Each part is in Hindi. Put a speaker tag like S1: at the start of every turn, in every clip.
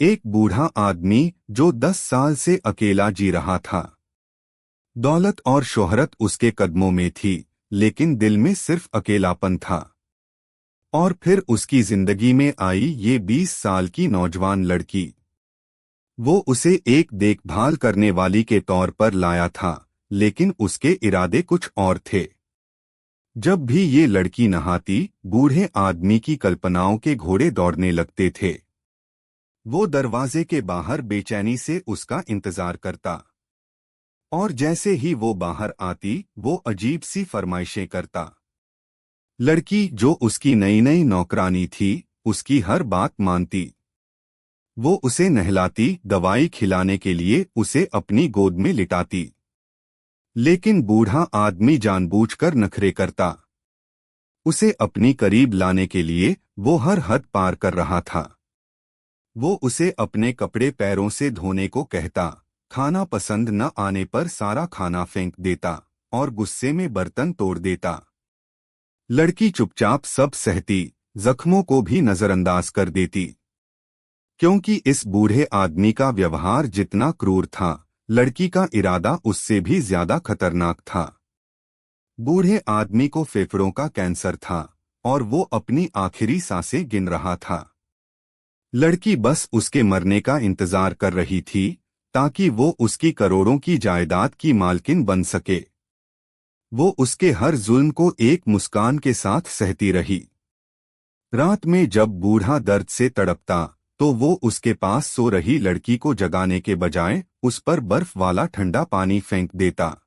S1: एक बूढ़ा आदमी जो 10 साल से अकेला जी रहा था। दौलत और शोहरत उसके कदमों में थी, लेकिन दिल में सिर्फ अकेलापन था। और फिर उसकी जिंदगी में आई ये 20 साल की नौजवान लड़की। वो उसे एक देखभाल करने वाली के तौर पर लाया था, लेकिन उसके इरादे कुछ और थे। जब भी ये लड़की नहाती, बूढ़े आदमी की कल्पनाओं के घोड़े दौड़ने लगते थे। वो दरवाजे के बाहर बेचैनी से उसका इंतजार करता, और जैसे ही वो बाहर आती, वो अजीब सी फरमाइशें करता। लड़की, जो उसकी नई नई नौकरानी थी, उसकी हर बात मानती। वो उसे नहलाती, दवाई खिलाने के लिए उसे अपनी गोद में लिटाती। लेकिन बूढ़ा आदमी जानबूझकर नखरे करता। उसे अपनी करीब लाने के लिए वो हर हद पार कर रहा था। वो उसे अपने कपड़े पैरों से धोने को कहता, खाना पसंद न आने पर सारा खाना फेंक देता, और गुस्से में बर्तन तोड़ देता। लड़की चुपचाप सब सहती, जख्मों को भी नजरअंदाज कर देती। क्योंकि इस बूढ़े आदमी का व्यवहार जितना क्रूर था, लड़की का इरादा उससे भी ज्यादा खतरनाक था। बूढ़े आदमी को फेफड़ों का कैंसर था, और वो अपनी आखिरी सांसें गिन रहा था। लड़की बस उसके मरने का इंतजार कर रही थी, ताकि वो उसकी करोड़ों की जायदाद की मालकिन बन सके। वो उसके हर जुल्म को एक मुस्कान के साथ सहती रही। रात में जब बूढ़ा दर्द से तड़पता, तो वो उसके पास सो रही लड़की को जगाने के बजाय उस पर बर्फ वाला ठंडा पानी फेंक देता।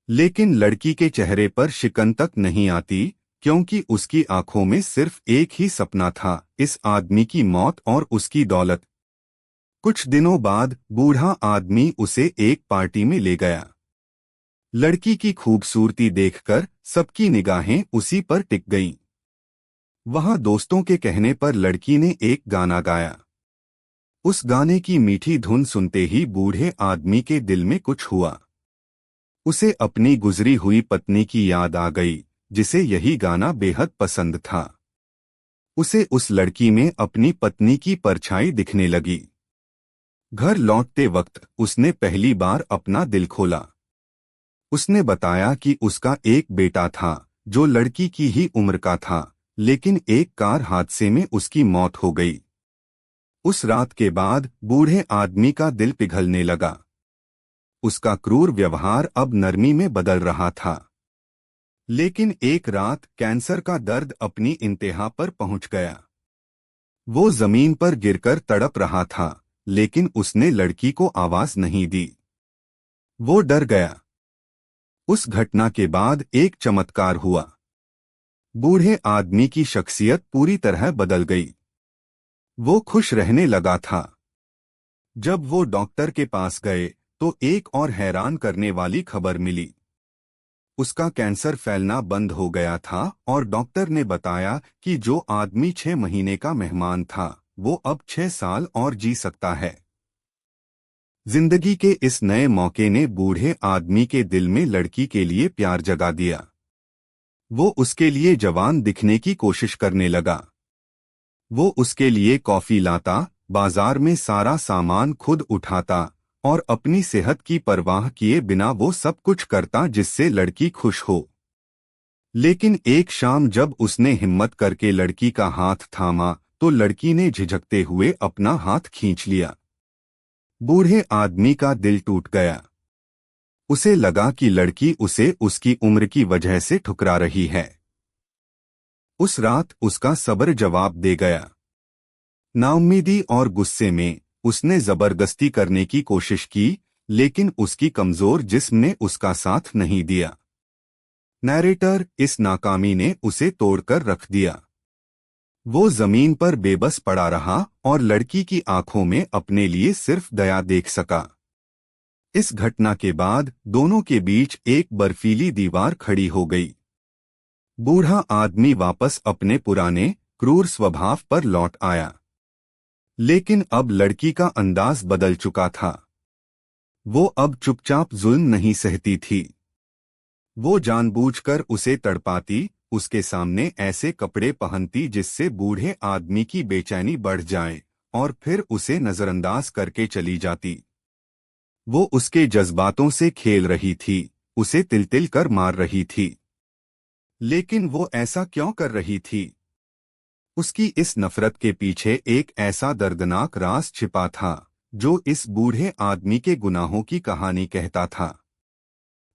S1: लेकिन लड़की के चेहरे पर शिकन तक नहीं आती, क्योंकि उसकी आंखों में सिर्फ एक ही सपना था, इस आदमी की मौत और उसकी दौलत। कुछ दिनों बाद बूढ़ा आदमी उसे एक पार्टी में ले गया। लड़की की खूबसूरती देखकर सबकी निगाहें उसी पर टिक गईं। वहां दोस्तों के कहने पर लड़की ने एक गाना गाया। उस गाने की मीठी धुन सुनते ही बूढ़े आदमी के दिल में कुछ हुआ। उसे अपनी गुजरी हुई पत्नी की याद आ गई, जिसे यही गाना बेहद पसंद था। उसे उस लड़की में अपनी पत्नी की परछाई दिखने लगी। घर लौटते वक्त उसने पहली बार अपना दिल खोला। उसने बताया कि उसका एक बेटा था, जो लड़की की ही उम्र का था, लेकिन एक कार हादसे में उसकी मौत हो गई। उस रात के बाद बूढ़े आदमी का दिल पिघलने लगा। उसका क्रूर व्यवहार अब नरमी में बदल रहा था। लेकिन एक रात कैंसर का दर्द अपनी इंतहा पर पहुंच गया। वो जमीन पर गिरकर तड़प रहा था, लेकिन उसने लड़की को आवाज नहीं दी। वो डर गया। उस घटना के बाद एक चमत्कार हुआ। बूढ़े आदमी की शख्सियत पूरी तरह बदल गई। वो खुश रहने लगा था। जब वो डॉक्टर के पास गए, तो एक और हैरान करने वाली खबर मिली। उसका कैंसर फैलना बंद हो गया था, और डॉक्टर ने बताया कि जो आदमी 6 महीने का मेहमान था, वो अब 6 साल और जी सकता है। जिंदगी के इस नए मौके ने बूढ़े आदमी के दिल में लड़की के लिए प्यार जगा दिया। वो उसके लिए जवान दिखने की कोशिश करने लगा। वो उसके लिए कॉफी लाता, बाजार में सारा सामान खुद उठाता, और अपनी सेहत की परवाह किए बिना वो सब कुछ करता जिससे लड़की खुश हो। लेकिन एक शाम जब उसने हिम्मत करके लड़की का हाथ थामा, तो लड़की ने झिझकते हुए अपना हाथ खींच लिया। बूढ़े आदमी का दिल टूट गया। उसे लगा कि लड़की उसे उसकी उम्र की वजह से ठुकरा रही है। उस रात उसका सब्र जवाब दे गया। नाउम्मीदी और गुस्से में उसने जबरदस्ती करने की कोशिश की, लेकिन उसकी कमजोर जिस्म ने उसका साथ नहीं दिया। नैरेटर, इस नाकामी ने उसे तोड़कर रख दिया। वो जमीन पर बेबस पड़ा रहा, और लड़की की आंखों में अपने लिए सिर्फ दया देख सका। इस घटना के बाद दोनों के बीच एक बर्फीली दीवार खड़ी हो गई। बूढ़ा आदमी वापस अपने पुराने क्रूर स्वभाव पर लौट आया। लेकिन अब लड़की का अंदाज बदल चुका था। वो अब चुपचाप जुल्म नहीं सहती थी। वो जानबूझकर उसे तड़पाती, उसके सामने ऐसे कपड़े पहनती जिससे बूढ़े आदमी की बेचैनी बढ़ जाए, और फिर उसे नजरअंदाज करके चली जाती। वो उसके जज्बातों से खेल रही थी, उसे तिल-तिल कर मार रही थी। लेकिन वो ऐसा क्यों कर रही थी? उसकी इस नफरत के पीछे एक ऐसा दर्दनाक राज छिपा था, जो इस बूढ़े आदमी के गुनाहों की कहानी कहता था।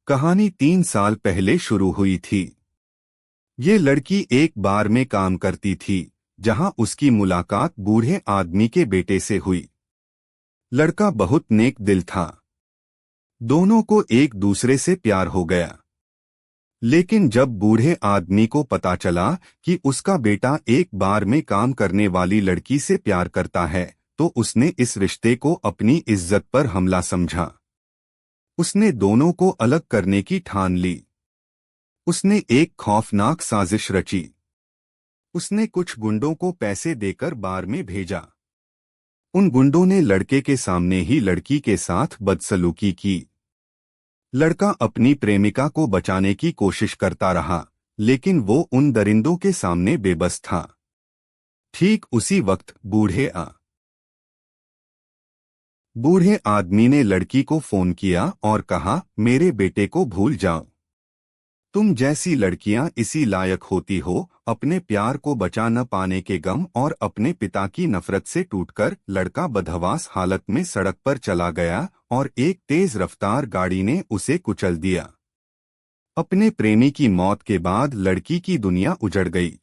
S1: कहानी 3 साल पहले शुरू हुई थी। ये लड़की एक बार में काम करती थी, जहां उसकी मुलाकात बूढ़े आदमी के बेटे से हुई। लड़का बहुत नेक दिल था। दोनों को एक दूसरे से प्यार हो गया। लेकिन जब बूढ़े आदमी को पता चला कि उसका बेटा एक बार में काम करने वाली लड़की से प्यार करता है, तो उसने इस रिश्ते को अपनी इज्जत पर हमला समझा। उसने दोनों को अलग करने की ठान ली। उसने एक खौफनाक साजिश रची। उसने कुछ गुंडों को पैसे देकर बार में भेजा। उन गुंडों ने लड़के के सामने ही लड़की के साथ बदसलूकी की। लड़का अपनी प्रेमिका को बचाने की कोशिश करता रहा, लेकिन वो उन दरिंदों के सामने बेबस था। ठीक उसी वक्त बूढ़े आदमी ने लड़की को फोन किया और कहा, मेरे बेटे को भूल जाओ। तुम जैसी लड़कियां इसी लायक होती हो। अपने प्यार को बचा न पाने के गम और अपने पिता की नफरत से टूटकर लड़का बदहवास हालत में सड़क पर चला गया और एक तेज रफ्तार गाड़ी ने उसे कुचल दिया। अपने प्रेमी की मौत के बाद लड़की की दुनिया उजड़ गई।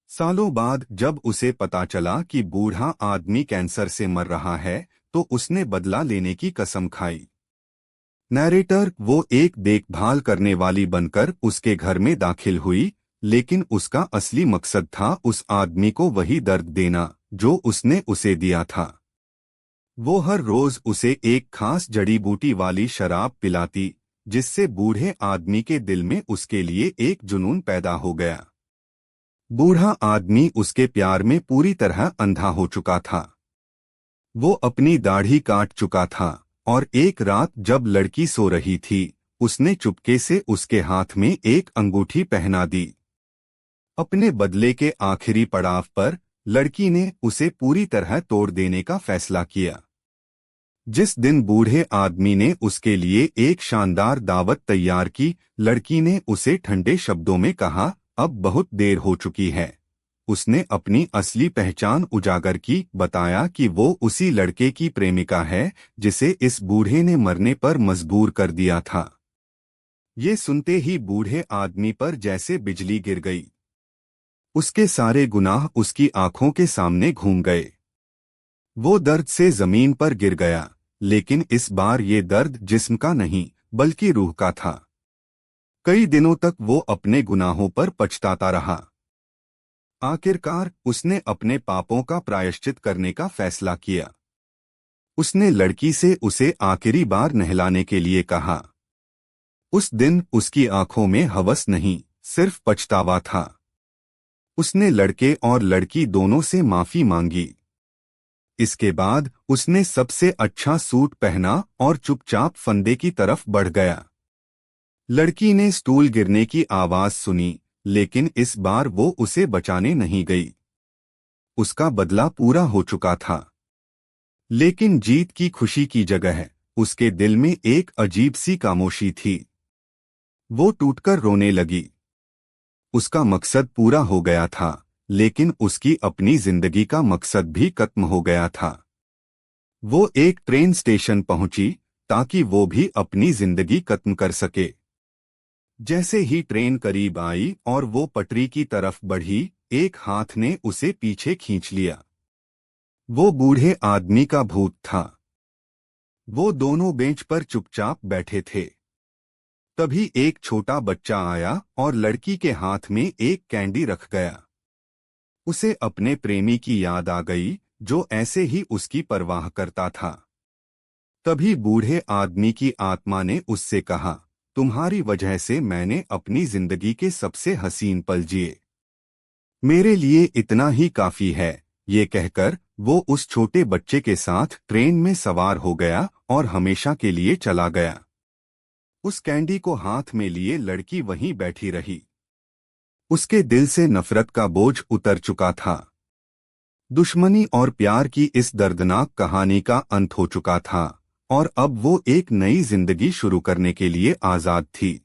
S1: सालों बाद जब उसे पता चला कि बूढ़ा आदमी कैंसर से मर रहा है, तो उसने बदला लेने की कसम खाई। नैरेटर वो एक देखभाल करने वाली बनकर उसके घर में दाखिल हुई, लेकिन उसका असली मकसद था उस आदमी को वही दर्द देना जो उसने उसे दिया था। वो हर रोज उसे एक खास जड़ी बूटी वाली शराब पिलाती, जिससे बूढ़े आदमी के दिल में उसके लिए एक जुनून पैदा हो गया। बूढ़ा आदमी उसके प्यार में पूरी तरह अंधा हो चुका था। वो अपनी दाढ़ी काट चुका था और एक रात जब लड़की सो रही थी, उसने चुपके से उसके हाथ में एक अंगूठी पहना दी। अपने बदले के आखिरी पड़ाव पर लड़की ने उसे पूरी तरह तोड़ देने का फैसला किया। जिस दिन बूढ़े आदमी ने उसके लिए एक शानदार दावत तैयार की, लड़की ने उसे ठंडे शब्दों में कहा, अब बहुत देर हो चुकी है। उसने अपनी असली पहचान उजागर की, बताया कि वो उसी लड़के की प्रेमिका है जिसे इस बूढ़े ने मरने पर मजबूर कर दिया था। ये सुनते ही बूढ़े आदमी पर जैसे बिजली गिर गई। उसके सारे गुनाह उसकी आंखों के सामने घूम गए। वो दर्द से जमीन पर गिर गया, लेकिन इस बार ये दर्द जिस्म का नहीं बल्कि रूह का था। कई दिनों तक वो अपने गुनाहों पर पछताता रहा। आखिरकार उसने अपने पापों का प्रायश्चित करने का फैसला किया। उसने लड़की से उसे आखिरी बार नहलाने के लिए कहा। उस दिन उसकी आंखों में हवस नहीं, सिर्फ पछतावा था। उसने लड़के और लड़की दोनों से माफी मांगी। इसके बाद उसने सबसे अच्छा सूट पहना और चुपचाप फंदे की तरफ बढ़ गया। लड़की ने स्टूल गिरने की आवाज सुनी, लेकिन इस बार वो उसे बचाने नहीं गई। उसका बदला पूरा हो चुका था। लेकिन जीत की खुशी की जगह उसके दिल में एक अजीब सी खामोशी थी। वो टूटकर रोने लगी। उसका मकसद पूरा हो गया था, लेकिन उसकी अपनी जिंदगी का मकसद भी खत्म हो गया था। वो एक ट्रेन स्टेशन पहुंची ताकि वो भी अपनी जिंदगी खत्म कर सके। जैसे ही ट्रेन करीब आई और वो पटरी की तरफ बढ़ी, एक हाथ ने उसे पीछे खींच लिया। वो बूढ़े आदमी का भूत था। वो दोनों बेंच पर चुपचाप बैठे थे। तभी एक छोटा बच्चा आया और लड़की के हाथ में एक कैंडी रख गया। उसे अपने प्रेमी की याद आ गई, जो ऐसे ही उसकी परवाह करता था। तभी बूढ़े आदमी की आत्मा ने उससे कहा, तुम्हारी वजह से मैंने अपनी जिंदगी के सबसे हसीन पल जिए। मेरे लिए इतना ही काफी है। ये कहकर वो उस छोटे बच्चे के साथ ट्रेन में सवार हो गया और हमेशा के लिए चला गया। उस कैंडी को हाथ में लिए लड़की वहीं बैठी रही। उसके दिल से नफरत का बोझ उतर चुका था। दुश्मनी और प्यार की इस दर्दनाक कहानी का अंत हो चुका था और अब वो एक नई जिंदगी शुरू करने के लिए आजाद थी।